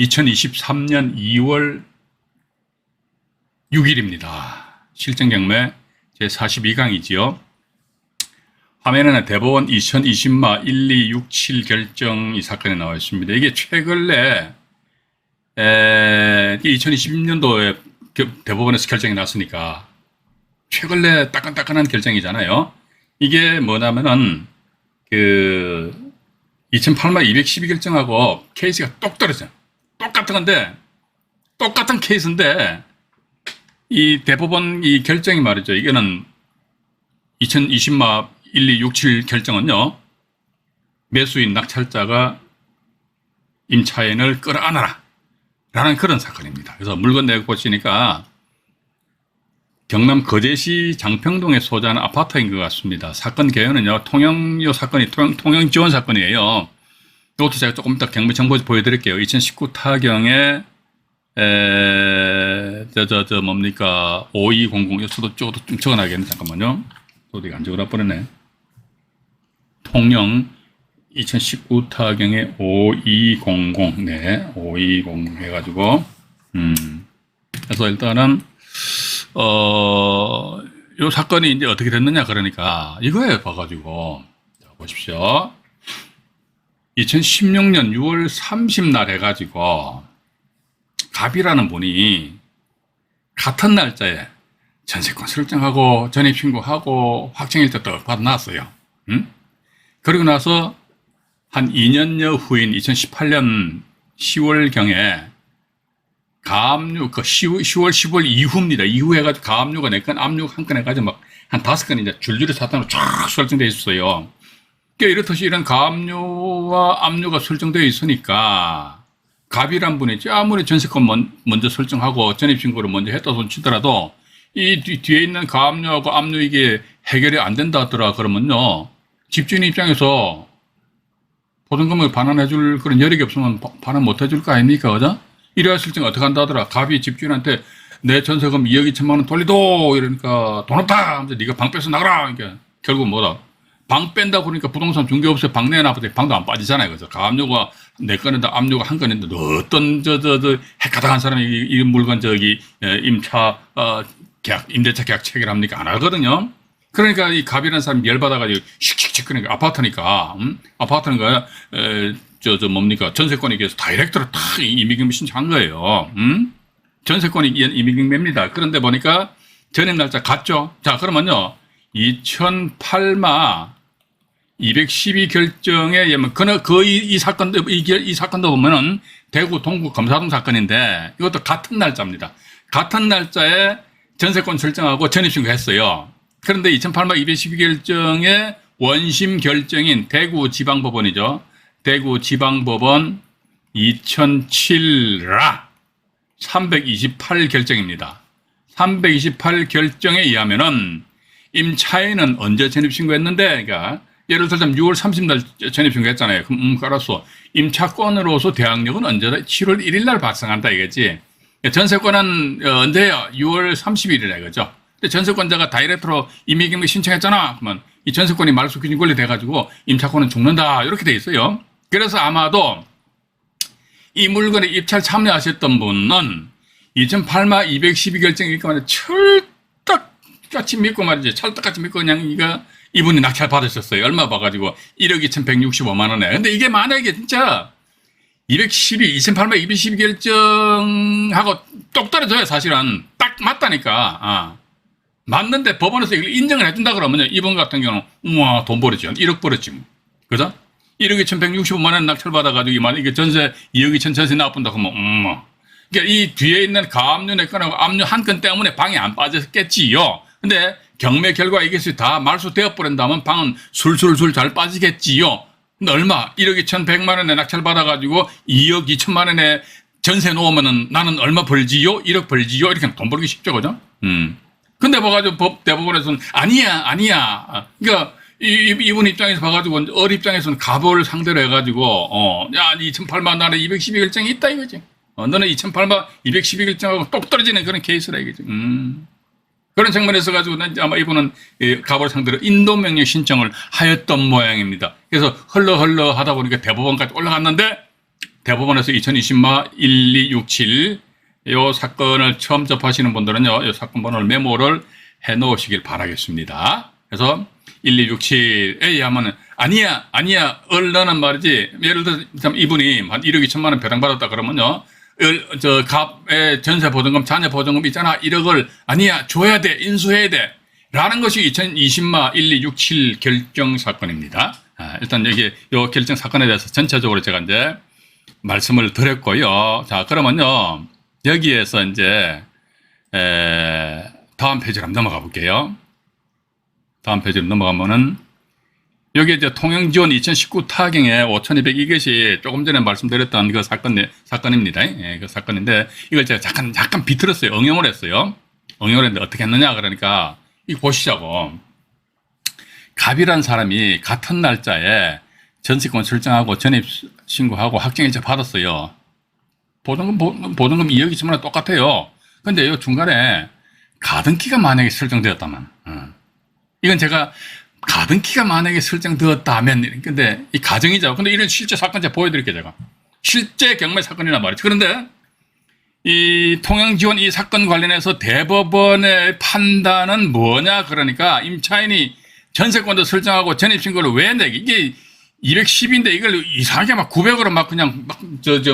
2023년 2월 6일입니다. 실정경매 제42강이지요. 화면에는 대법원 2020마 1267 결정 이 사건이 나와 있습니다. 이게 최근에 2020년도에 대법원에서 결정이 났으니까 최근에 따끈따끈한 결정이잖아요. 이게 뭐냐면은 2008마 212 결정하고 케이스가 똑 떨어져요. 똑같은 건데, 똑같은 케이스인데, 이 대법원 이 결정이 말이죠. 이거는 2020마 1267 결정은요, 매수인 낙찰자가 임차인을 끌어안아라 라는 그런 사건입니다. 그래서 물건 내역 보시니까 경남 거제시 장평동에 소재하는 아파트인 것 같습니다. 사건 개요는요, 통영요 사건이 통영 지원 사건이에요. 이것도 제가 조금 이따 경매 정보 보여드릴게요. 2019 타경에 뭡니까 5200 저도 좀 적어놔야겠네. 잠깐만요. 어디가 안 적어놔 버렸네. 통영 2019 타경에 5200 네, 5200 해가지고 그래서 일단은 요 사건이 이제 어떻게 됐느냐 그러니까 이거에 봐가지고 자, 보십시오. 2016년 6월 30날 해가지고 갑이라는 분이 같은 날짜에 전세권 설정하고 전입신고하고 확정일자 또 받아놨어요. 그리고 나서 한 2년여 후인 2018년 10월경에 가압류, 10월, 10월 이후입니다. 이후 해가지고 가압류가 4건, 압류 1건 해가지고 막 한 5건 이제 줄줄이 사탕으로 쫙 설정되어 있었어요. 그러니까 이렇듯이 이런 가압류와 압류가 설정되어 있으니까 갑이란 분이 아무리 전세권 먼저 설정하고 전입신고를 먼저 했다 손 치더라도 이 뒤에 있는 가압류하고 압류 이게 해결이 안 된다 하더라 그러면요. 집주인 입장에서 보증금을 반환해줄 그런 여력이 없으면 반환 못해줄 거 아닙니까? 그죠? 이래야 설정 어떻게 한다 하더라. 갑이 집주인한테 내 전세금 2억 2천만 원 돌리도 이러니까 돈 없다 하면서 네가 방 빼서 나가라. 그러니까 결국 뭐다? 방 뺀다 그러니까 부동산 중개업소에 방 내놔도 방도 안 빠지잖아요. 그죠? 가압류가 4건인데 압류가 1건인데 어떤 핵가닥한 사람이 이 물건 임차 계약 임대차 계약 체결합니까? 안 하거든요. 그러니까 이 갑이라는 사람이 열받아가지고 씩씩씩 그러니까 아파트니까 아파트는 거야 뭡니까 전세권에 비해서 다이렉트로 다 임의경매 신청한 거예요. 전세권이 임의경매입니다. 그런데 보니까 전입 날짜 같죠. 자 그러면요 2008마 212 결정에 의하면 이 사건도 보면은 대구 동구 검사동 사건인데 이것도 같은 날짜입니다. 같은 날짜에 전세권 설정하고 전입신고했어요. 그런데 2008마 212 결정의 원심 결정인 대구지방법원이죠. 대구지방법원 2007라 328 결정입니다. 328 결정에 의하면은 임차인은 언제 전입신고했는데, 그러니까 예를 들자면 6월 30일 전입신고했잖아요. 그럼 알았어. 임차권으로서 대항력은 언제다? 7월 1일 날 발생한다 이거지. 전세권은 언제야? 6월 30일이라 이거죠. 근데 전세권자가 다이렉트로 임의경매 신청했잖아. 그러면 이 전세권이 말소 기준 권리 돼가지고 임차권은 죽는다 이렇게 돼 있어요. 그래서 아마도 이 물건에 입찰 참여하셨던 분은 2008마 212 결정 이렇게 말해 철떡같이 믿고 말이지 찰떡같이 믿고 그냥 이분이 낙찰 받으셨어요. 얼마 봐가지고 1억 2,165만 원에. 근데 이게 만약에 진짜 2008마 212 결정하고 똑 떨어져요. 사실은 딱 맞다니까. 맞는데 법원에서 이걸 인정을 해준다 그러면 이번 같은 경우는 우와 돈 벌었지 1억 벌었지 그죠? 1억 2,165만 원 낙찰 받아가지고 만약 이게 전세 2억 2천 전세 나쁜다 그러면 그러니까 이 뒤에 있는 가압류 4건하고 압류 1건 때문에 방이 안 빠졌겠지요. 근데 경매 결과 이것이 다 말소되어 버린다면 방은 술술술 잘 빠지겠지요. 근데 얼마? 1억 2,100만 원에 낙찰 받아가지고 2억 2천만 원에 전세 놓으면은 나는 얼마 벌지요? 1억 벌지요? 이렇게 돈 벌기 쉽죠, 그죠? 근데 봐가지고 대법원에서는 아니야. 그러니까 이분 입장에서 봐가지고 어리 입장에서는 갑을 상대로 해가지고 야 2008만 나는 212 결정이 있다 이거지. 너는 2008만 212 결정하고 똑 떨어지는 그런 케이스라 이거지. 그런 측면에서 가지고 아마 이분은 갑을 상대로 인도명령 신청을 하였던 모양입니다. 그래서 흘러 하다 보니까 대법원까지 올라갔는데 대법원에서 2020마 1267 요 사건을 처음 접하시는 분들은요, 요 사건 번호를 메모를 해 놓으시길 바라겠습니다. 그래서 1267에 의하면 아니야 얼른은 말이지, 예를 들어 이분이 한 1억 2천만 원 배당받았다 그러면요, 저 갑의 전세 보증금, 자녀 보증금 있잖아, 1억을 아니야 줘야 돼, 인수해야 돼 라는 것이 2020마 1267 결정 사건입니다. 일단 여기 요 결정 사건에 대해서 전체적으로 제가 이제 말씀을 드렸고요. 자, 그러면요, 여기에서 이제 다음 페이지로 한번 넘어가 볼게요. 다음 페이지로 넘어가면은 여기 이제 통영지원 2019 타경에 5,200 이것이 조금 전에 말씀드렸던 그 사건입니다. 예, 그 사건인데 이걸 제가 잠깐 비틀었어요. 응용을 했어요. 응용을 했는데 어떻게 했느냐 그러니까 이거 보시자고. 갑이란 사람이 같은 날짜에 전세권 설정하고 전입신고하고 확정일자 받았어요. 보증금 2억 2천만 원 똑같아요. 근데 이 중간에 가등기가 만약에 설정되었다면, 이건 제가 가등기가 만약에 설정되었다면, 근데 이 가정이죠. 근데 이런 실제 사건 제가 보여드릴게요, 제가. 실제 경매 사건이란 말이죠. 그런데 이 통영지원 이 사건 관련해서 대법원의 판단은 뭐냐 그러니까 임차인이 전세권도 설정하고 전입신고를 왜 내기, 이게 210인데 이걸 이상하게 막 900으로 막 그냥 막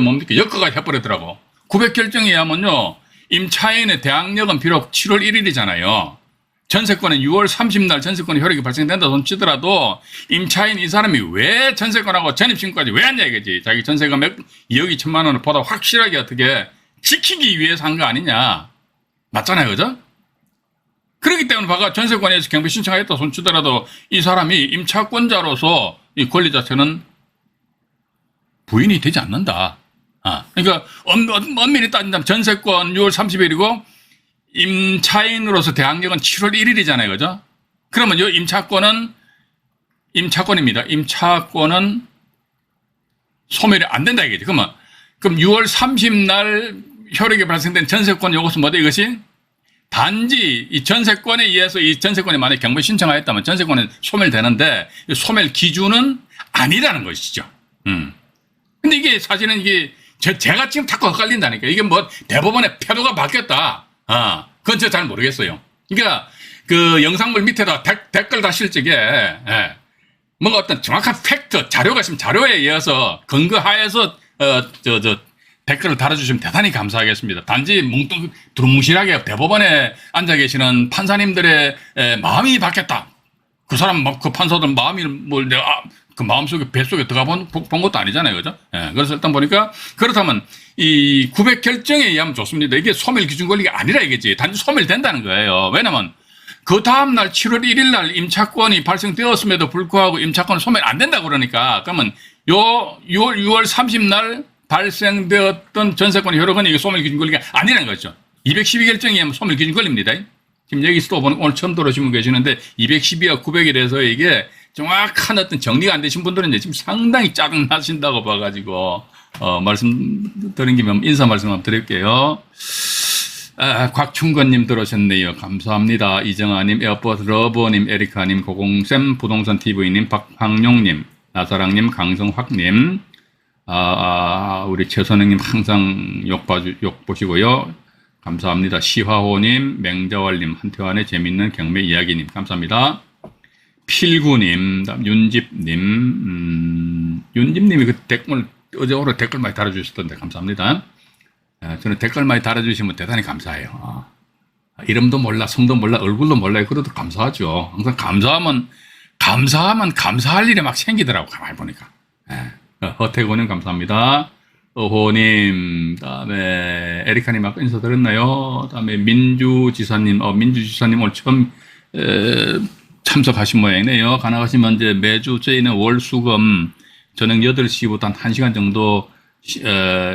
뭡니까 엮어가 해버리더라고. 900 결정에 의하면요, 임차인의 대항력은 비록 7월 1일이잖아요. 전세권은 6월 30날 전세권이 효력이 발생된다 손 치더라도 임차인 이 사람이 왜 전세권하고 전입신고까지 왜 하냐 이거지. 자기 전세금 2억 2천만 원을 보다 확실하게 어떻게 지키기 위해서 한 거 아니냐. 맞잖아요, 그죠? 그렇기 때문에 봐가 전세권에서 경비 신청하겠다 손 치더라도 이 사람이 임차권자로서 이 권리 자체는 부인이 되지 않는다. 그러니까 엄밀히 따진다면 전세권 6월 30일이고 임차인으로서 대항력은 7월 1일이잖아요, 그죠? 그러면 이 임차권입니다. 임차권은 소멸이 안 된다 이거지. 그럼 6월 30날 효력이 발생된 전세권 이것은 뭐다 이것이? 단지 이 전세권에 의해서 이 전세권이 만약에 경매 신청하였다면 전세권은 소멸되는데 소멸 기준은 아니라는 것이죠. 근데 이게 사실은 이게 제가 지금 자꾸 헷갈린다니까. 이게 뭐 대법원의 태도가 바뀌었다. 그건 제가 잘 모르겠어요. 그러니까 그 영상물 밑에다 댓글 다실 적에 뭔가 어떤 정확한 팩트, 자료가 있으면 자료에 의해서 근거하에서 댓글을 달아주시면 대단히 감사하겠습니다. 단지 두루뭉실하게 대법원에 앉아 계시는 판사님들의 마음이 바뀌었다. 그 사람, 그 판사들 마음이 뭘 내가 그 마음속에, 뱃속에 들어가 본 것도 아니잖아요. 그죠? 그래서 일단 보니까 그렇다면 이 900 결정에 의하면 좋습니다. 이게 소멸 기준 권리가 아니라 이겠지. 단지 소멸된다는 거예요. 왜냐면 그 다음날 7월 1일 날 임차권이 발생되었음에도 불구하고 임차권은 소멸 안 된다 그러니까 그러면 요 6월 30날 발생되었던 전세권의 효력은 이게 소멸 기준 권리가 아니라는 거죠. 212 결정에 의하면 소멸 기준 권리입니다. 지금 여기서도 오늘 처음 들어오신 분 계시는데 212와 900에 대해서 이게 정확한 어떤 정리가 안 되신 분들은 이제 지금 상당히 짜증나신다고 봐가지고 말씀드린 김에 인사 말씀 한번 드릴게요. 곽충건님 들어오셨네요. 감사합니다. 이정아님, 에어버스 러버님, 에리카님, 고공쌤, 부동산TV님, 박황용님, 나사랑님, 강성확님, 우리 최선영님 항상 욕 보시고요. 감사합니다. 시화호님, 맹자월님, 한태환의 재밌는 경매 이야기님, 감사합니다. 필구님, 윤집님, 윤집님이 그 댓글, 어제 오늘 댓글 많이 달아주셨던데, 감사합니다. 저는 댓글 많이 달아주시면 대단히 감사해요. 이름도 몰라, 성도 몰라, 얼굴도 몰라, 그래도 감사하죠. 항상 감사하면 감사할 일이 막 생기더라고, 가만히 보니까. 허태고님, 감사합니다. 어호님, 다음에 에리카님 아까 인사드렸나요? 다음에 민주지사님, 민주지사님 오늘 처음 참석하신 모양이네요. 가능하시면 이제 매주 저희는 월수금 저녁 8시부터 한 1시간 정도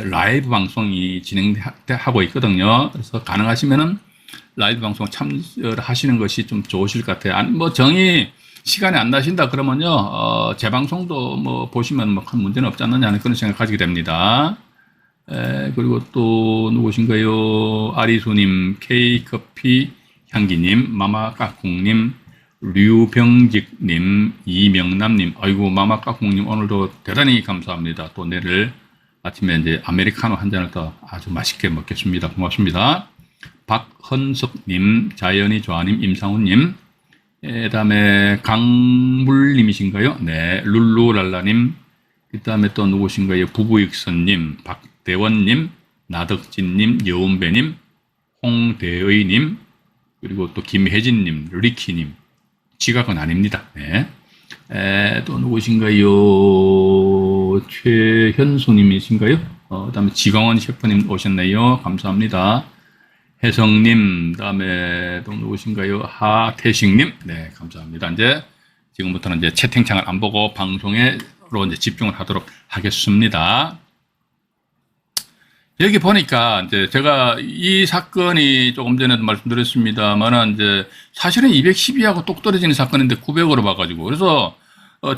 라이브 방송이 진행하고 있거든요. 그래서 가능하시면은 라이브 방송 참여하시는 것이 좀 좋으실 것 같아요. 아니, 뭐 정이 시간이 안 나신다 그러면요, 재방송도 뭐 보시면 뭐 큰 문제는 없지 않느냐 하는 그런 생각 가지게 됩니다. 그리고 또 누구신가요? 아리수님, K커피 향기님, 마마까꿍님, 류병직님, 이명남님, 아이고 마마까꿍님 오늘도 대단히 감사합니다. 또 내를 아침에 이제 아메리카노 한 잔을 더 아주 맛있게 먹겠습니다. 고맙습니다. 박헌석님, 자연이 조아님, 임상훈님, 그 다음에 강물님이신가요? 네, 룰루랄라님, 그 다음에 또 누구신가요? 부부익선님, 박대원님, 나덕진님, 여운배님, 홍대의님, 그리고 또 김혜진님, 리키님, 지각은 아닙니다. 네. 또 누구신가요? 최현수님이신가요? 그 다음에 지광원 셰프님 오셨네요. 감사합니다. 혜성님, 그 다음에 또 누구신가요? 하태식님, 네, 감사합니다. 이제 지금부터는 이제 채팅창을 안 보고 방송에로 이제 집중을 하도록 하겠습니다. 여기 보니까 이제 제가 이 사건이 조금 전에도 말씀드렸습니다만은 이제 사실은 212하고 똑 떨어지는 사건인데 900으로 봐가지고 그래서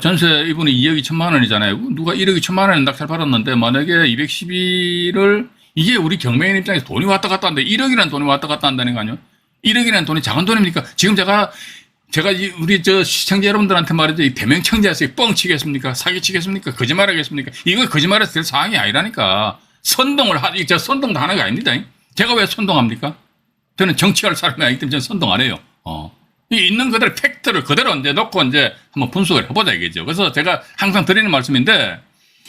전세 이분이 2억 2천만 원이잖아요. 누가 1억 2천만 원에 낙찰 받았는데 만약에 212를 이게 우리 경매인 입장에서 돈이 왔다 갔다 하는데 1억이라는 돈이 왔다 갔다 한다는 거 아니에요? 1억이라는 돈이 작은 돈입니까? 지금 제가 우리 저 시청자 여러분들한테 말이죠. 이 대명청자에서 뻥치겠습니까? 사기치겠습니까? 거짓말하겠습니까? 이거 거짓말해서 될 상황이 아니라니까. 선동을 제가 선동도 하는 게 아닙니다. 제가 왜 선동합니까? 저는 정치할 사람이 아니기 때문에 저는 선동 안 해요. 있는 그대로 팩트를 그대로 이제 놓고 이제 한번 분석을 해보자 이거죠. 그래서 제가 항상 드리는 말씀인데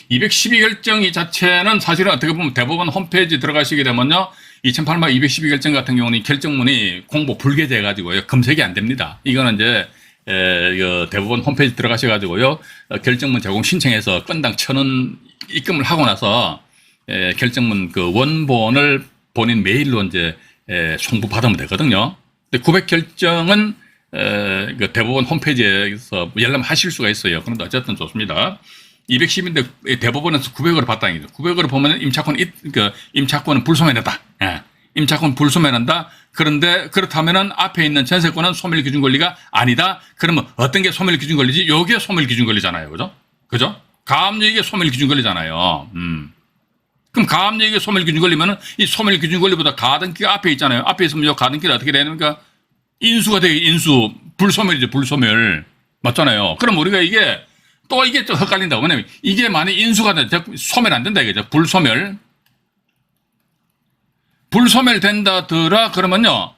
212 결정이 자체는 사실은 어떻게 보면 대법원 홈페이지 들어가시게 되면요. 2008년 212 결정 같은 경우는 이 결정문이 공보 불개돼 가지고요. 검색이 안 됩니다. 이거는 이제 대법원 홈페이지 들어가셔가지고요. 결정문 제공 신청해서 건당 1,000원 입금을 하고 나서 결정문 그 원본을 본인 메일로 이제 송부 받으면 되거든요. 근데 900 결정은 그 대법원 홈페이지에서 열람하실 수가 있어요. 그런데 어쨌든 좋습니다. 210인데 대법원에서 900으로 받다는 거죠. 900으로 보면 임차권은 불소멸했다. 임차권 불소멸한다. 그런데 그렇다면은 앞에 있는 전세권은 소멸 기준 권리가 아니다. 그러면 어떤 게 소멸 기준 권리지? 요게 소멸 기준 권리잖아요. 그죠? 가압류이게 소멸 기준 권리잖아요. 그럼 가압류이게 소멸 기준 권리면은 이 소멸 기준 권리보다 가등기가 앞에 있잖아요. 앞에 있으면 요 가등기를 어떻게 되는가? 인수가 되게 인수. 불소멸이죠. 불소멸. 맞잖아요. 그럼 우리가 이게 또 이게 좀 헷갈린다. 왜냐면 이게 만약 인수가 소멸 안 된다 이거죠. 불소멸. 불소멸 된다더라 그러면요.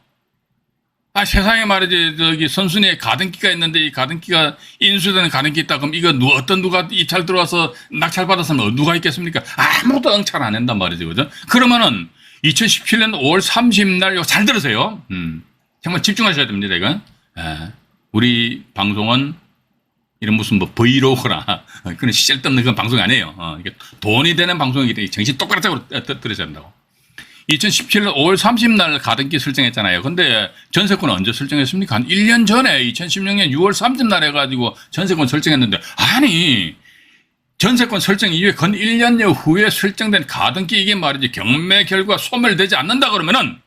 세상에 말이지 저기 선순위에 가등기가 있는데 이 가등기가 인수되는 가등기 있다. 그럼 이거 누가 입찰 들어와서 낙찰 받았으면 누가 있겠습니까? 아무도 응찰 안 한단 말이죠. 그죠? 그러면은 2017년 5월 30날 이거 잘 들으세요. 정말 집중하셔야 됩니다. 이건. 우리 방송은 이런 무슨 뭐 브이로그나 그런 쓸데없는 그런 방송이 아니에요. 이게 돈이 되는 방송이기 때문에 정신 똑바로 들으셔야 된다고. 2017년 5월 30날 가등기 설정했잖아요. 근데 전세권은 언제 설정했습니까? 한 1년 전에 2016년 6월 30날 해가지고 전세권 설정했는데 아니 전세권 설정 이후에 건 1년여 후에 설정된 가등기 이게 말이지 경매 결과 소멸되지 않는다 그러면은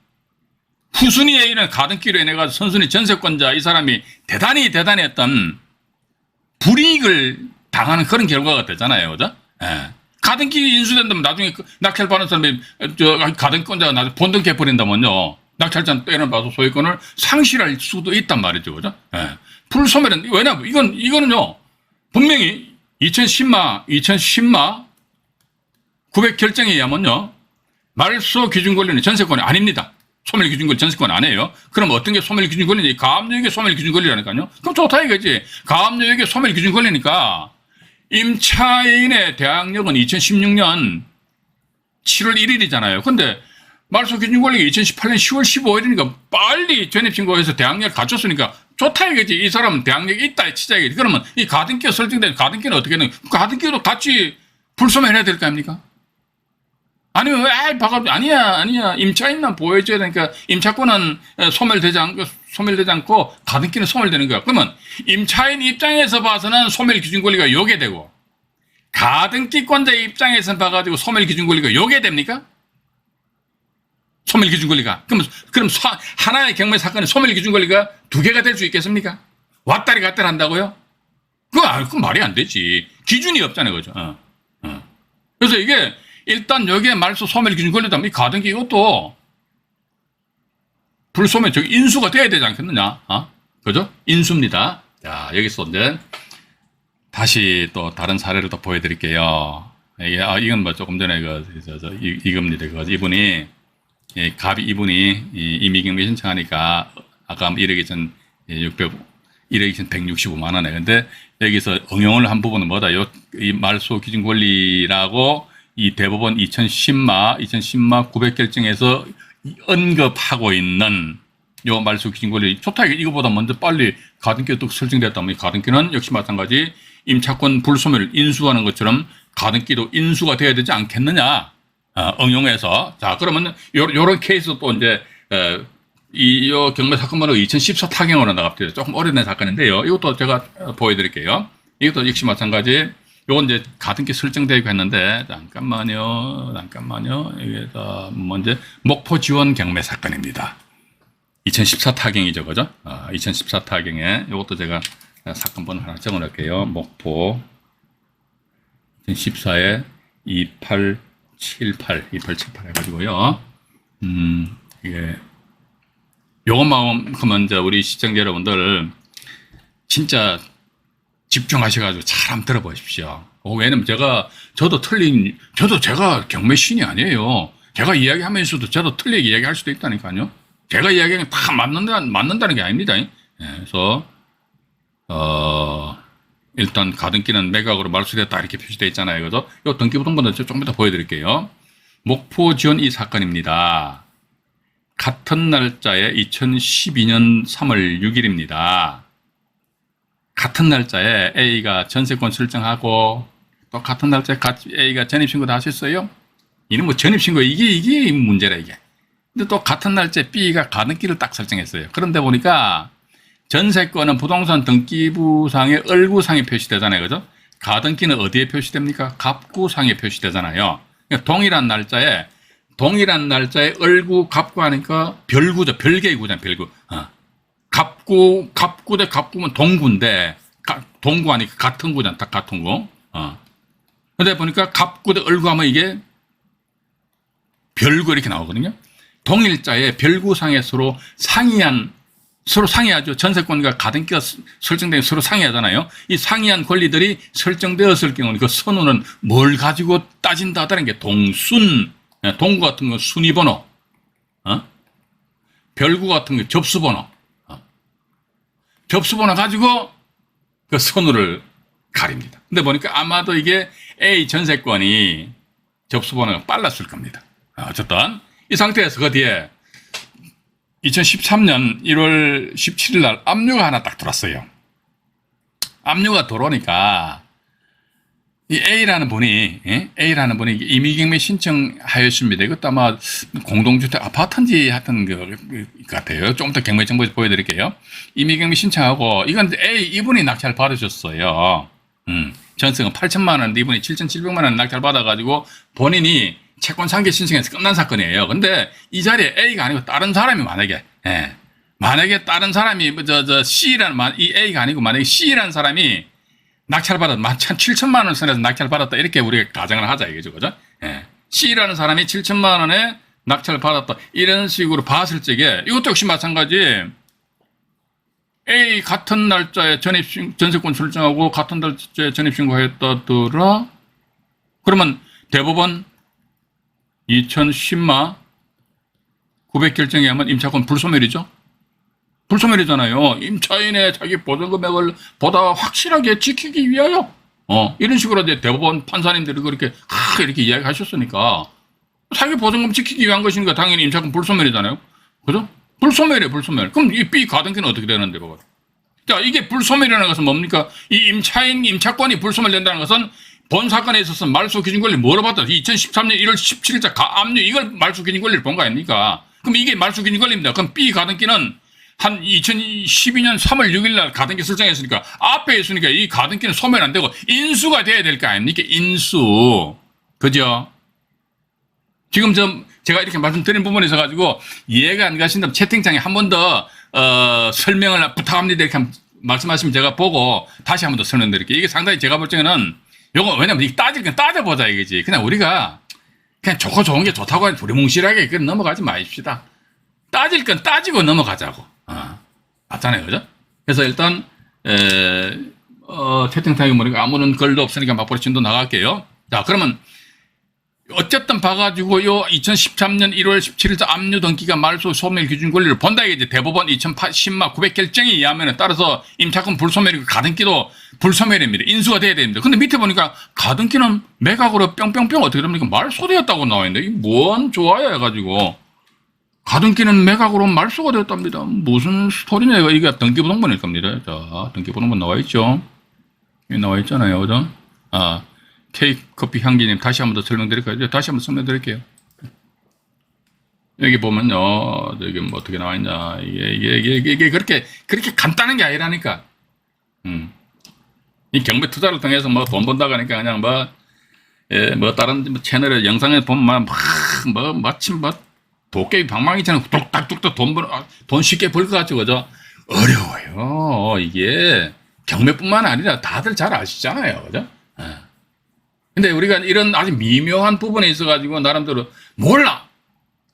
후순위에 이런 가등기로 인해가지고 선순위 전세권자 이 사람이 대단히 했던 불이익을 당하는 그런 결과가 되잖아요. 그죠? 가등기 인수된다면 나중에 낙찰 받는 사람이 가등기권자가 나중에 본등해버린다면요. 낙찰자 떼어봐서 소유권을 상실할 수도 있단 말이죠. 그죠? 불소멸은, 왜냐면 이거는요. 분명히 2010마 900 결정에 의하면요. 말소 기준 권리는 전세권이 아닙니다. 소멸 기준 권리 전세권 아니에요. 그럼 어떤 게 소멸 기준 권리인지 가압류액의 소멸 기준 권리라니까요. 그럼 좋다 이거지. 가압류액의 소멸 기준 권리니까 임차인의 대항력은 2016년 7월 1일이잖아요. 근데 말소 기준 권리가 2018년 10월 15일이니까 빨리 전입신고해서 대항력을 갖췄으니까 좋다 이거지. 이 사람은 대항력이 있다 치자 이거지. 그러면 이 가등기가 설정된 가등기는 어떻게 되는 가등기도 같이 불소멸해야 될 거 아닙니까? 아니면 아니야 임차인만 보호해줘야 되니까 임차권은 소멸되지 않고 가등기는 소멸되는 거야. 그러면 임차인 입장에서 봐서는 소멸 기준 권리가 요게 되고 가등기권자 입장에서 봐가지고 소멸 기준 권리가 요게 됩니까? 소멸 기준 권리가 그럼 하나의 경매 사건에 소멸 기준 권리가 두 개가 될 수 있겠습니까? 왔다리 갔다리 한다고요? 그건 말이 안 되지. 기준이 없잖아요, 그죠? 그래서 이게 일단 여기에 말소 소멸 기준 권리다면 이 가등기 이것도 불소멸 인수가 돼야 되지 않겠느냐? 그죠? 인수입니다. 자, 여기서 이제 다시 또 다른 사례를 또 보여드릴게요. 이건 뭐 조금 전에 이겁니다. 이분이, 갑이 이분이 임의경매 신청하니까 아까 1억 165만 원에. 근데 여기서 응용을 한 부분은 뭐다? 이 말소 기준 권리라고 이 대법원 2010마 900결정에서 언급하고 있는 요 말소 기준 권리 좋다. 이거보다 먼저 빨리 가등기가 또 설정됐다면 이 가등기는 역시 마찬가지 임차권 불소멸을 인수하는 것처럼 가등기도 인수가 돼야 되지 않겠느냐. 응용해서. 자, 그러면 요런 케이스 또 이제 이 경매 사건번호 2014 타경으로 나갑니다. 조금 오래된 사건인데요. 이것도 제가 보여드릴게요. 이것도 역시 마찬가지. 요건 이제 가등기 설정되고 했는데, 잠깐만요. 이게 먼저 목포 지원 경매 사건입니다. 2014 타경이죠, 그죠? 2014 타경에 요것도 제가 사건번호 하나 적어놓을게요. 목포 2014에 2878 해가지고요. 이게 요것만큼은 이제 우리 시청자 여러분들 진짜 집중하셔가지고 잘 한번 들어보십시오. 왜냐면 제가 경매 신이 아니에요. 제가 이야기하면서도 저도 틀리게 이야기할 수도 있다니까요. 제가 이야기하면 다 맞는다는 게 아닙니다. 그래서 일단 가등기는 매각으로 말소됐다 이렇게 표시되어 있잖아요. 그래서 이 등기부등본을 조금 이따 보여드릴게요. 목포 지원 이 사건입니다. 같은 날짜에 2012년 3월 6일입니다. 같은 날짜에 A가 전세권 설정하고 또 같은 날짜에 A가 전입신고 다 하셨어요? 이는 뭐 전입신고 이게 문제라 이게. 근데 또 같은 날짜에 B가 가등기를 딱 설정했어요. 그런데 보니까 전세권은 부동산 등기부상의 을구상에 표시되잖아요. 그죠? 가등기는 어디에 표시됩니까? 갑구상에 표시되잖아요. 그러니까 동일한 날짜에 을구, 갑구 하니까 별구죠. 별개의 구잖아요. 별구. 갑구 대 갑구면 동구인데, 동구 하니까 같은 구잖아. 딱 같은 구. 근데 보니까 갑구 대 을구 하면 이게 별구 이렇게 나오거든요. 동일자에 별구상에 서로 상이하죠. 전세권과 가등기가 설정되면 서로 상이하잖아요. 이 상이한 권리들이 설정되었을 경우는 그 선우는 뭘 가지고 따진다는 게 동순, 동구 같은 건 순위번호, 별구 같은 건 접수번호, 접수번호 가지고 그 선우를 가립니다. 근데 보니까 아마도 이게 A 전세권이 접수번호가 빨랐을 겁니다. 어쨌든 이 상태에서 그 뒤에 2013년 1월 17일 날 압류가 하나 딱 들어왔어요. 압류가 들어오니까 이 A라는 분이 임의경매 신청하였습니다. 이것도 아마 공동주택 아파트인지 하여튼 그 같아요. 좀 더 경매 정보 보여드릴게요. 임의경매 신청하고 이분이 낙찰 받으셨어요. 전세금 8천만 원인데 이분이 7,700만 원 낙찰 받아가지고 본인이 채권 상계 신청해서 끝난 사건이에요. 근데 이 자리에 A가 아니고 다른 사람이 만약에 다른 사람이 C라는 이 A가 아니고 만약에 C라는 사람이 낙찰받았다. 7천만 원 선에서 낙찰받았다. 이렇게 우리가 가정을 하자 이거죠. 그죠? C라는 사람이 7천만 원에 낙찰받았다. 이런 식으로 봤을 적에 이것도 역시 마찬가지. A 같은 날짜에 전세권 설정하고 같은 날짜에 전입신고했다더라. 그러면 대법원 2010마 900결정에 하면 임차권 불소멸이죠. 불소멸이잖아요. 임차인의 자기 보전금액을 보다 확실하게 지키기 위하여 이런 식으로 이제 대법원 판사님들이 그렇게 이렇게 이야기하셨으니까 자기 보전금 지키기 위한 것이니까 당연히 임차권 불소멸이잖아요. 그죠? 불소멸이에요. 불소멸. 그럼 이 B 가등기는 어떻게 되는데 봐봐. 자, 이게 불소멸이라는 것은 뭡니까? 이 임차권이 불소멸된다는 것은 본 사건에 있어서 말소 기준 권리를 뭐로 봤다? 2013년 1월 17일자 압류 이걸 말소 기준 권리를 본 거 아닙니까? 그럼 이게 말소 기준 권리입니다. 그럼 B 가등기는 한 2012년 3월 6일 날 가등기 설정했으니까 앞에 있으니까 이 가등기는 소멸 안 되고 인수가 돼야 될 거 아닙니까? 인수. 그죠? 지금 제가 이렇게 말씀드린 부분에 있어 가지고 이해가 안 가신다면 채팅창에 한 번 더 설명을 부탁합니다. 이렇게 말씀하시면 제가 보고 다시 한 번 더 설명드릴게요. 이게 상당히 제가 볼 적에는 왜냐면 이게 따질 건 따져보자 이거지. 그냥 우리가 그냥 좋고 좋은 게 좋다고 하니 두리뭉실하게 그냥 넘어가지 마십시다. 따질 건 따지고 넘어가자고. 맞잖아요. 그죠? 그래서 일단, 채팅창에 보니까 아무런 글도 없으니까 맞벌이 진도 나갈게요. 자, 그러면 어쨌든 봐가지고 요 2013년 1월 17일 압류 등기가 말소 소멸 기준 권리를 본다 이게 대법원 2010마 900 결정에 의하면 따라서 임차권 불소멸이고 가등기도 불소멸입니다. 인수가 돼야 됩니다. 근데 밑에 보니까 가등기는 매각으로 뿅뿅뿅 어떻게 됩니까? 말소되었다고 나와 있는데 이게 뭔 좋아요 해가지고 가등기는 매각으로 말소가 되었답니다. 무슨 스토리냐 이게 등기부등본일 겁니다. 자, 등기부등본 나와 있죠. 여기 나와 있잖아요, 그죠? K커피 향기님 다시 한번 더 설명드릴까요? 다시 한번 설명드릴게요. 여기 보면요, 여기 뭐 어떻게 나와 있냐. 이게 그렇게 간단한 게 아니라니까. 이 경매 투자를 통해서 뭐 돈 번다고 하니까 그냥 뭐 다른 채널에 영상에 보면 마침 도깨비 방망이처럼 뚝딱뚝딱 돈 쉽게 벌 것 같죠, 그죠? 어려워요. 이게 경매뿐만 아니라 다들 잘 아시잖아요, 그죠? 근데 우리가 이런 아주 미묘한 부분에 있어가지고 나름대로 몰라.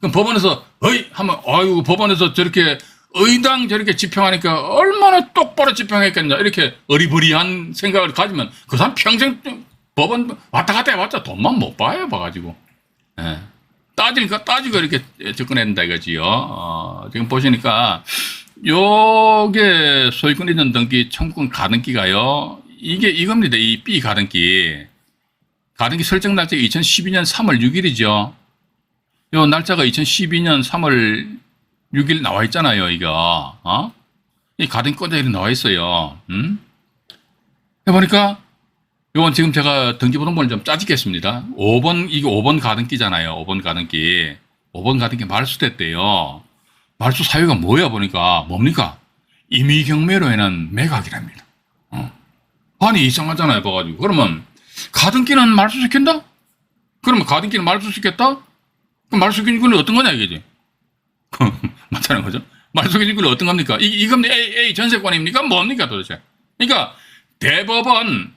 그럼 법원에서 하면 아유 법원에서 저렇게 의당 저렇게 집행하니까 얼마나 똑바로 집행했겠냐 이렇게 어리버리한 생각을 가지면 그 사람 평생 법원 왔다 갔다 해봤자 돈만 못 봐요 봐가지고 따지고 이렇게 접근한다 이거지요. 지금 보시니까 요게 소유권 이전 등기 청구권 가등기가요 이게 이겁니다. 이 B 가등기 설정 날짜 2012년 3월 6일이죠. 요 날짜가 2012년 3월 6일 나와 있잖아요, 이거. 이 가등기 건자일이 나와 있어요. 해보니까, 요건 지금 제가 등기부등본을 좀 짜집겠습니다. 5번, 이게 5번 가등기잖아요, 5번 가등기. 5번 가등기 말소됐대요. 말소 사유가 뭐야, 보니까, 뭡니까? 임의경매로 인한 매각이랍니다. 아니, 이상하잖아요, 봐가지고. 그러면, 가등기는 말소시킨다? 그러면 가등기는 말소시켰다? 그럼 말소기준권이 어떤 거냐 이게지? 맞다는 거죠? 말소기준권이 어떤 겁니까? 이건 A 전세권입니까? 뭡니까 도대체? 그러니까 대법원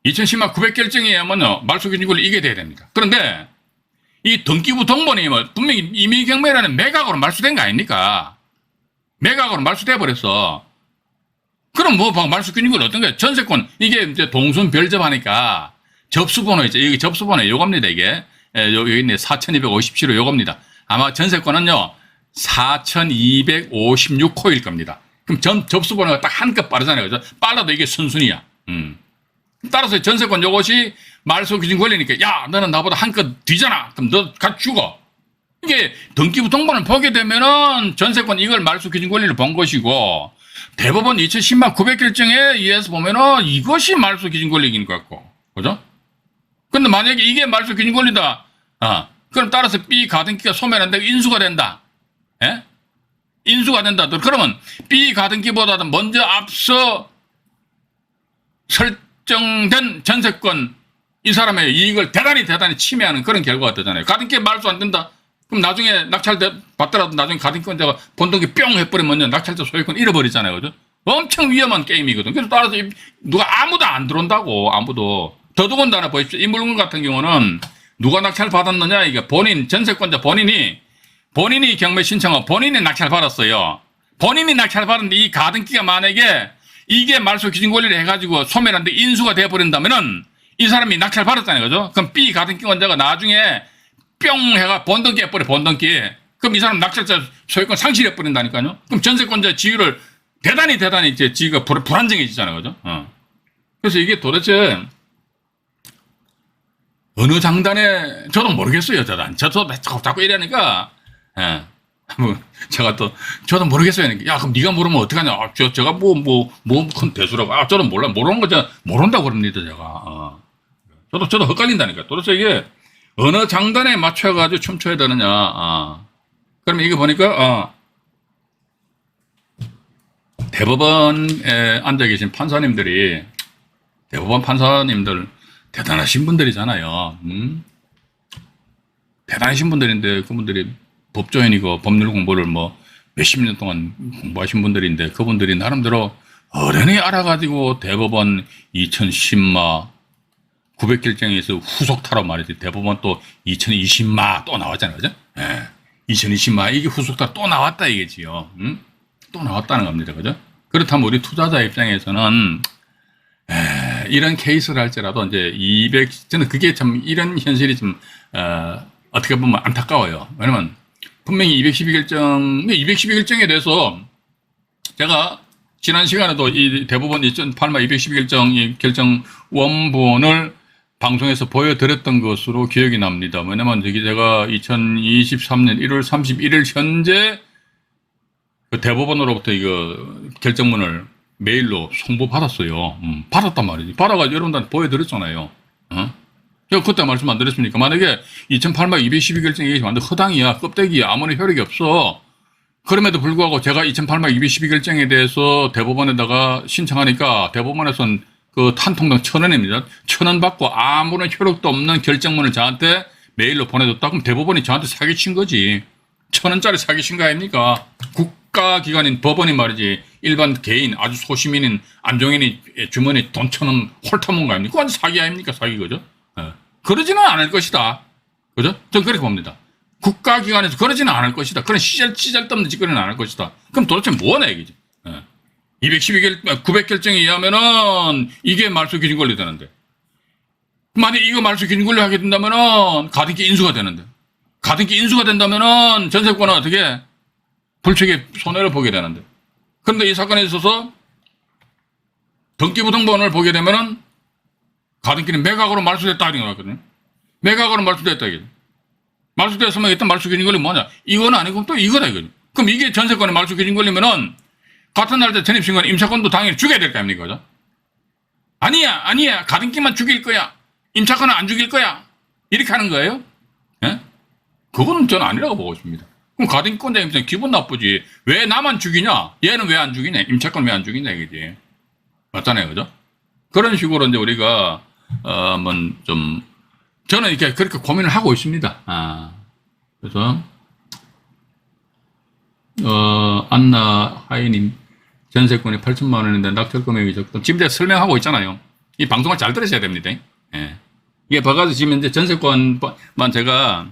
2010년 900 결정에 의하면 말소기준권이 이게 돼야 됩니다. 그런데 이 등기부 등본이 분명히 임의경매라는 매각으로 말소된 거 아닙니까? 매각으로 말소돼 버렸어. 그럼 말소기준권이 어떤 거예요? 전세권, 이게 이제 동순 별접하니까 접수번호 있죠. 여기 접수번호 요겁니다, 이게. 여기 있네. 4257호 요겁니다. 아마 전세권은요, 4256호일 겁니다. 그럼 접수번호가 딱 한껏 빠르잖아요. 그죠? 빨라도 이게 순순이야. 따라서 전세권 요것이 말소기준 권리니까, 야, 너는 나보다 한껏 뒤잖아. 그럼 너 같이 죽어. 이게 등기부 등본을 보게 되면은 전세권 이걸 말소기준 권리를 본 것이고, 대법원 2010만 900 결정에 의해서 보면은 이것이 말소 기준 권리인 것 같고, 그죠? 근데 만약에 이게 말소 기준 권리다, 그럼 따라서 B 가등기가 소멸한다고 인수가 된다, 예? 인수가 된다. 그러면 B 가등기보다도 먼저 앞서 설정된 전세권 이 사람의 이익을 대단히 침해하는 그런 결과가 되잖아요. 가등기 말소 안 된다. 그럼 나중에 낙찰 받더라도 나중에 가등기권자가 본등기 뿅 해버리면 낙찰자 소유권 잃어버리잖아요. 그죠? 엄청 위험한 게임이거든. 그래서 따라서 누가 아무도 안 들어온다고, 아무도. 더더군다나 보십시오. 이 물건 같은 경우는 누가 낙찰 받았느냐, 이게 전세권자 본인이 경매 신청하고 본인이 낙찰 받았어요. 본인이 낙찰 받았는데 이 가등기가 만약에 이게 말소 기준 권리를 해가지고 소멸한데 인수가 돼버린다면은 이 사람이 낙찰 받았잖아요. 그죠? 그럼 B 가등기권자가 나중에 뿅 해가 본등기 해버려, 본등기. 그럼 이 사람 낙찰자 소유권 상실해버린다니까요. 그럼 전세권자 지위를 대단히 이제 지위가 불안정해지잖아요. 그죠? 그래서 이게 도대체 어느 장단에, 저도 모르겠어요. 저도 자꾸 이러니까, 저도 모르겠어요. 야, 그럼 네가 모르면 어떡하냐. 제가 큰 대수라고. 저도 모르는 거 모른다고 그럽니다, 제가. 저도 헷갈린다니까. 도대체 이게 어느 장단에 맞춰가지고 춤춰야 되느냐. 그러면 이거 보니까, 대법원에 앉아 계신 대법원 판사님들, 대단하신 분들이잖아요. 대단하신 분들인데, 그분들이 법조인이고 법률 공부를 몇십 년 동안 공부하신 분들인데, 그분들이 나름대로 어련히 알아가지고 대법원 2010마 900 결정에서 후속 타로 말이지. 대법원 또 2020마 또 나왔잖아요. 그죠? 2020마 이게 후속 타로 또 나왔다 이게지요. 또 나왔다는 겁니다. 그죠? 그렇다면 우리 투자자 입장에서는 이런 케이스를 할지라도 이제 저는 그게 참 이런 현실이 좀, 어떻게 보면 안타까워요. 왜냐면 분명히 212결정에 대해서 제가 지난 시간에도 이 대법원 2008마 212결정 결정 원본을 방송에서 보여드렸던 것으로 기억이 납니다. 왜냐면 저기 제가 2023년 1월 31일 현재 그 대법원으로부터 이거 결정문을 메일로 송부받았어요. 받았단 말이지. 받아가지고 여러분들한테 보여드렸잖아요. 제가 그때 말씀 안 드렸습니까? 만약에 2008마 212결정이 완전 허당이야, 껍데기야, 아무런 효력이 없어. 그럼에도 불구하고 제가 2008마 212결정에 대해서 대법원에다가 신청하니까 대법원에서는 그 한 통당 1,000원입니다. 1,000원 받고 아무런 효력도 없는 결정문을 저한테 메일로 보내줬다. 그럼 대법원이 저한테 사기친 거지. 1,000원짜리 사기친 거 아닙니까? 국가기관인 법원이 말이지. 일반 개인, 아주 소시민인 안종인이 주머니 돈 1,000원 홀터문 거 아닙니까? 그건 사기 아닙니까? 사기, 그죠? 그러지는 않을 것이다. 그죠? 전 그렇게 봅니다. 국가기관에서 그러지는 않을 것이다. 그런 시잘데없는 짓거리는 안 할 것이다. 그럼 도대체 뭐냐, 이거지. 900결정에 의하면은 이게 말소기준 권리 되는데. 만약 이거 말소기준 권리 하게 된다면은 가등기 인수가 되는데. 가등기 인수가 된다면은 전세권은 어떻게 불책의 손해를 보게 되는데. 그런데 이 사건에 있어서 등기부등본을 보게 되면은 가등기는 매각으로 말소됐다 이런 거거든요. 매각으로 말소됐다 이게. 말소됐으면 일단 말소기준 권리 뭐냐? 이건 아니고 또 이거다 이거죠. 그럼 이게 전세권의 말소기준 권리면은 같은 날짜 전입신고는 임차권도 당연히 죽여야 될 거 아닙니까? 그죠? 아니야. 가등기만 죽일 거야. 임차권은 안 죽일 거야. 이렇게 하는 거예요? 예? 그거는 저는 아니라고 보고 있습니다. 그럼 가등기권자 입장에 기분 나쁘지. 왜 나만 죽이냐? 얘는 왜 안 죽이냐? 임차권 왜 안 죽이냐? 이거지. 맞잖아요. 그죠? 그런 식으로 이제 우리가, 한번 좀, 저는 이렇게 그렇게 고민을 하고 있습니다. 그래서, 안나 하이님, 전세권이 8천만 원인데 낙찰 금액이 적다. 지금 제가 설명하고 있잖아요. 이 방송을 잘 들으셔야 됩니다. 예. 이게 봐가지고 지금 이제 전세권만 제가,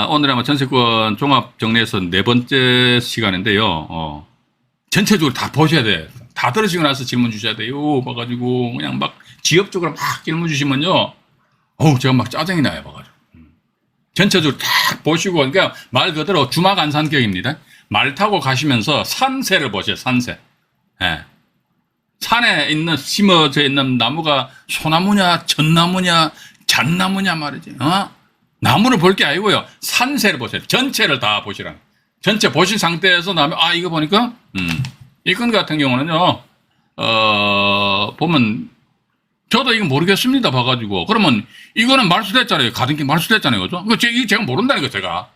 오늘 아마 전세권 종합 정리해서 4번째 시간인데요. 전체적으로 다 보셔야 돼. 다 들으시고 나서 질문 주셔야 돼요. 봐가지고 그냥 막 지엽적으로 막 질문 주시면요. 제가 막 짜증이 나요. 봐가지고. 전체적으로 딱 보시고, 그러니까 말 그대로 주막안산격입니다. 말 타고 가시면서 산세를 보세요, 산세. 예. 산에 심어져 있는 나무가 소나무냐, 전나무냐, 잣나무냐 말이지. 나무를 볼 게 아니고요. 산세를 보세요. 전체를 다 보시라는. 전체 보신 상태에서 나면, 이거 보니까, 이 건 같은 경우는요, 보면, 저도 이거 모르겠습니다, 봐가지고. 그러면, 이거는 말수됐잖아요. 가등기 말수됐잖아요. 그죠? 이거 제가 모른다니까, 제가.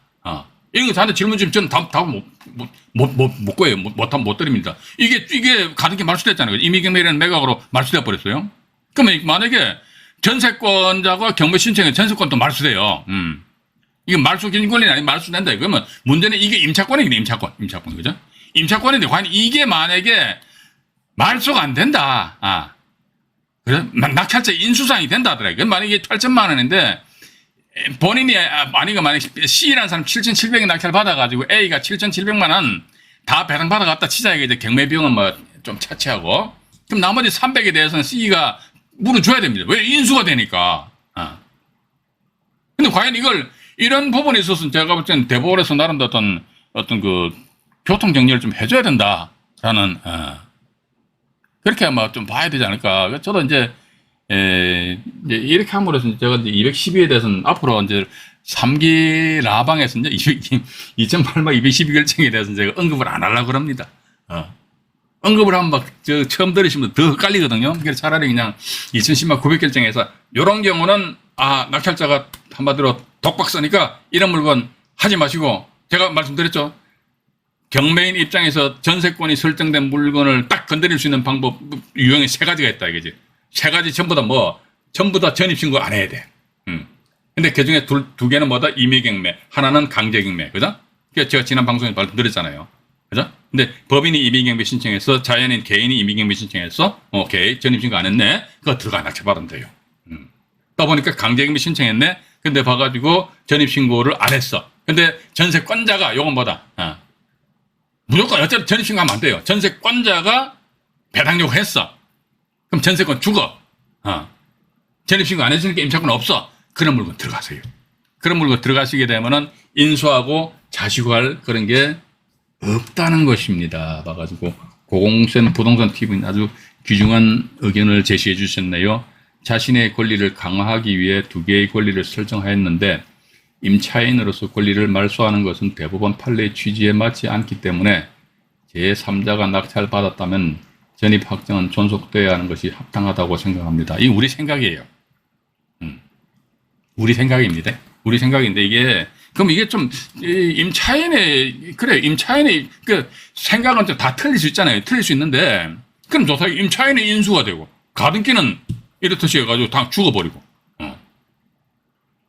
이거 저한테 질문 주면 저는 답 못 구해요. 못 드립니다. 이게 가등기 말수됐잖아요. 임의경매라는 매각으로 말수돼 버렸어요. 그러면 만약에 전세권자가 경매 신청에 전세권도 말수돼요. 이게 말수기준 권리는 아니고 말수된다. 그러면 문제는 이게 임차권이거든요. 임차권. 그죠? 임차권인데, 과연 이게 만약에 말수가 안 된다. 그래? 낙찰자 인수상이 된다 하더라고요. 만약에 8천만 원인데, 본인이, 만약에 C라는 사람 7,700원 낙찰 받아가지고 A가 7,700만 원 다 배당받아갔다 치자. 이게 이제 경매 비용은 뭐 좀 차치하고. 그럼 나머지 300에 대해서는 C가 물어줘야 됩니다. 왜? 인수가 되니까. 근데 과연 이런 부분에 있어서는 제가 볼 때는 대법원에서 나름대로 어떤 그 교통 정리를 좀 해줘야 된다. 라는, 그렇게 아마 좀 봐야 되지 않을까. 저도 이제 이렇게 함으로써 제가 이제 212에 대해서는 앞으로 이제 3기 라방에서 이제 2008마 212결정에 대해서는 제가 언급을 안 하려고 합니다. 언급을 하면 처음 들으시면 더 헷갈리거든요. 그래서 차라리 그냥 2010마 900결정에서 요런 경우는, 낙찰자가 한마디로 독박 쓰니까 이런 물건 하지 마시고, 제가 말씀드렸죠. 경매인 입장에서 전세권이 설정된 물건을 딱 건드릴 수 있는 방법, 유형이 3가지가 있다, 이거지. 3가지 전부 다 전입신고 안 해야 돼. 근데 그 중에 두 개는 뭐다? 임의경매. 하나는 강제경매. 그죠? 그러니까 제가 지난 방송에 말씀드렸잖아요. 그죠? 근데 법인이 임의경매 신청해서 자연인 개인이 임의경매 신청해서, 오케이. 전입신고 안 했네. 그거 들어가 낙찰받으면 돼요. 또 보니까 강제경매 신청했네. 근데 봐가지고 전입신고를 안 했어. 근데 전세권자가, 요건 뭐다? 무조건 어차피 전입신고하면 안 돼요. 전세권자가 배당 요구했어. 그럼 전세권 죽어. 전입신고 안 했으니까 임차권 없어. 그런 물건 들어가세요. 그런 물건 들어가시게 되면은 인수하고 자시고할 그런 게 없다는 것입니다. 봐가지고 고공선 부동산 TV는 아주 귀중한 의견을 제시해 주셨네요. 자신의 권리를 강화하기 위해 두 개의 권리를 설정하였는데 임차인으로서 권리를 말소하는 것은 대법원 판례의 취지에 맞지 않기 때문에 제3자가 낙찰받았다면 전입 확정은 존속되어야 하는 것이 합당하다고 생각합니다. 이 우리 생각이에요. 우리 생각입니다. 우리 생각인데 그럼 이게 좀 임차인의 그 생각은 좀 다 틀릴 수 있잖아요. 틀릴 수 있는데 그럼 좋다. 임차인의 인수가 되고 가등기는 이렇듯이 해가지고 다 죽어버리고.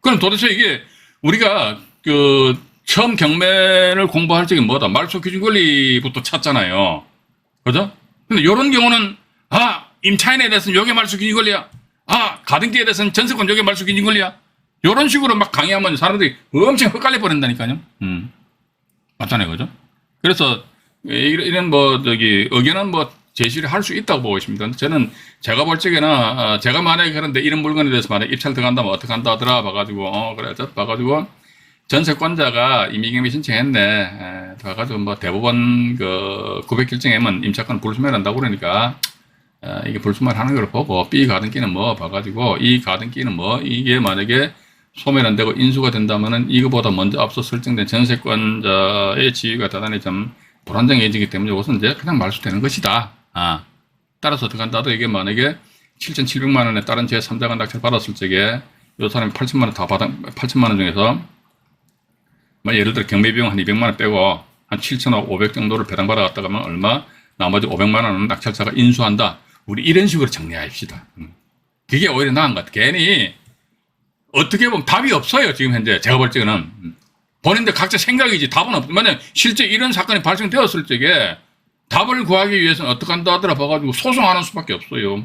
그럼 도대체 이게 우리가 그 처음 경매를 공부할 적에 뭐다? 말소 기준 권리부터 찾잖아요. 그죠? 근데 이런 경우는 임차인에 대해서는 요게 말소 기준 권리야. 가등기에 대해서는 전세권 요게 말소 기준 권리야. 이런 식으로 막 강의하면 사람들이 엄청 헷갈려 버린다니까요. 맞잖아요. 그죠? 그래서 이런 의견은 제시를 할 수 있다고 보고 있습니다. 저는 제가 볼 적에는 제가 만약에 그런데 이런 물건에 대해서 만약에 입찰 들어간다면 어떻게 한다 하더라 봐가지고 그래 봐가지고 전세권자가 임의경매 신청했네. 봐가지고 대법원 그 구백 결정하면 임차권 불소멸한다고 그러니까 이게 불소멸하는 걸 보고 B 가등기는 봐가지고 이 가등기는 이게 만약에 소멸 안 되고 인수가 된다면은 이거보다 먼저 앞서 설정된 전세권자의 지위가 대단히 좀 불안정해지기 때문에 이것은 이제 그냥 말소되는 것이다. 따라서 어떻게 한다도 이게 만약에 7,700만 원에 다른 제3자가 낙찰 받았을 적에 이 사람이 8천만 원 8천만 원 중에서 예를 들어 경매비용 한 200만 원 빼고 한 7,500 정도를 배당받아 갔다가 하면 얼마? 나머지 500만 원은 낙찰자가 인수한다. 우리 이런 식으로 정리합시다. 그게 오히려 나은 것 같아. 괜히 어떻게 보면 답이 없어요. 지금 현재 제가 볼 적에는 본인들 각자 생각이지 답은 없고 만약 실제 이런 사건이 발생되었을 적에 답을 구하기 위해서는 어떻게 한다 하더라 봐가지고 소송하는 수밖에 없어요.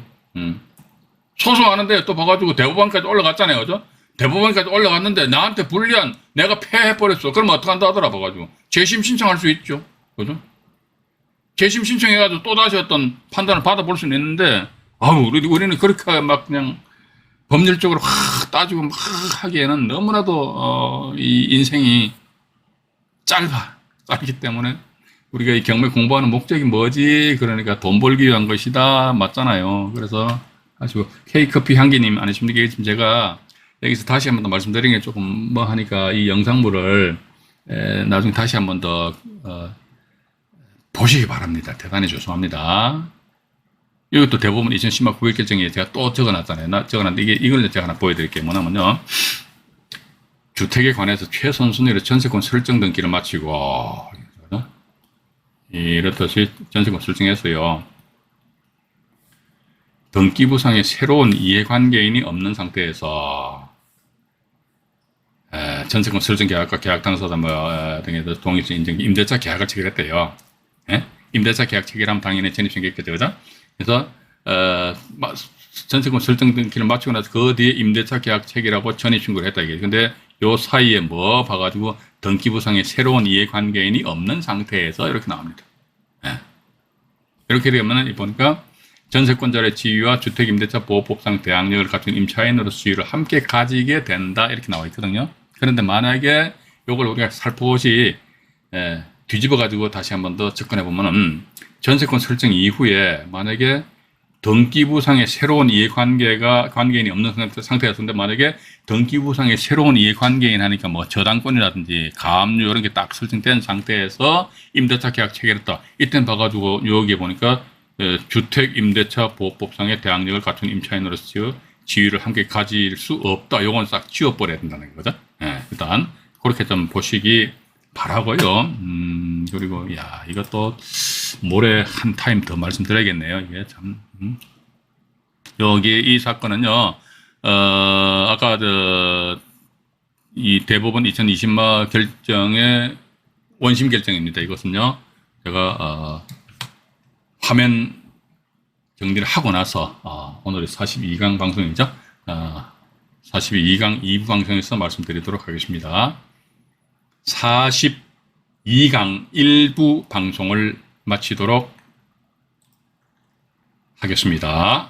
소송하는데 또 봐가지고 대법원까지 올라갔잖아요. 그죠? 대법원까지 올라갔는데 나한테 불리한 내가 패해버렸어. 그러면 어떻게 한다 하더라 봐가지고 재심 신청할 수 있죠. 그죠? 재심 신청해가지고 또다시 어떤 판단을 받아볼 수는 있는데 우리는 그렇게 막 그냥 법률적으로 따지고 막 하기에는 너무나도 이 인생이 짧기 때문에 우리가 이 경매 공부하는 목적이 뭐지? 그러니까 돈 벌기 위한 것이다. 맞잖아요. 그래서 아주 K커피 향기님 아니십니까? 지금 제가 여기서 다시 한 번 더 말씀드리는 게 조금 하니까 이 영상물을 나중에 다시 한 번 더 보시기 바랍니다. 대단히 죄송합니다. 이것도 대법원 2010년 9일 결정에 제가 또 적어놨잖아요. 적어놨는데 이걸 제가 하나 보여드릴게요. 뭐냐면요. 주택에 관해서 최선순위로 전세권 설정 등기를 마치고 이렇듯이 전세권 설정했어요. 등기부상에 새로운 이해관계인이 없는 상태에서 전세권 설정 계약과 계약 당사자 등에 동의서 인정 임대차 계약을 체결했대요. 임대차 계약 체결하면 당연히 전입신고겠죠. 그죠? 그래서 전세권 설정 등기를 마치고 나서 그 뒤에 임대차 계약 체결하고 전입신고를 했다 이게. 근데 요 사이에 봐가지고 등기부상에 새로운 이해관계인이 없는 상태에서 이렇게 나옵니다. 이렇게 되면 보니까 전세권자의 지위와 주택임대차보호법상 대항력을 갖춘 임차인으로서 지위를 함께 가지게 된다 이렇게 나와 있거든요. 그런데 만약에 요걸 우리가 살포시 뒤집어 가지고 다시 한 번 더 접근해 보면은 전세권 설정 이후에 만약에 등기부상의 새로운 관계인이 없는 상태였는데 만약에 등기부상의 새로운 이해관계인 하니까 저당권이라든지 가압류 이런 게 딱 설정된 상태에서 임대차 계약 체결했다. 이때는 봐가지고 여기에 보니까 주택임대차보호법상의 대항력을 갖춘 임차인으로서 지위를 함께 가질 수 없다. 요건 싹 지워버려야 된다는 거죠. 일단 그렇게 좀 보시기 바라고요. 그리고 이것도 모레 한 타임 더 말씀드려야겠네요. 이게 참 여기 이 사건은요. 아까 이 대법원 2020마 결정의 원심 결정입니다. 이것은요. 제가 화면 정리를 하고 나서 오늘이 42강 방송이죠. 42강 2부 방송에서 말씀드리도록 하겠습니다. 42강 1부 방송을 마치도록 하겠습니다.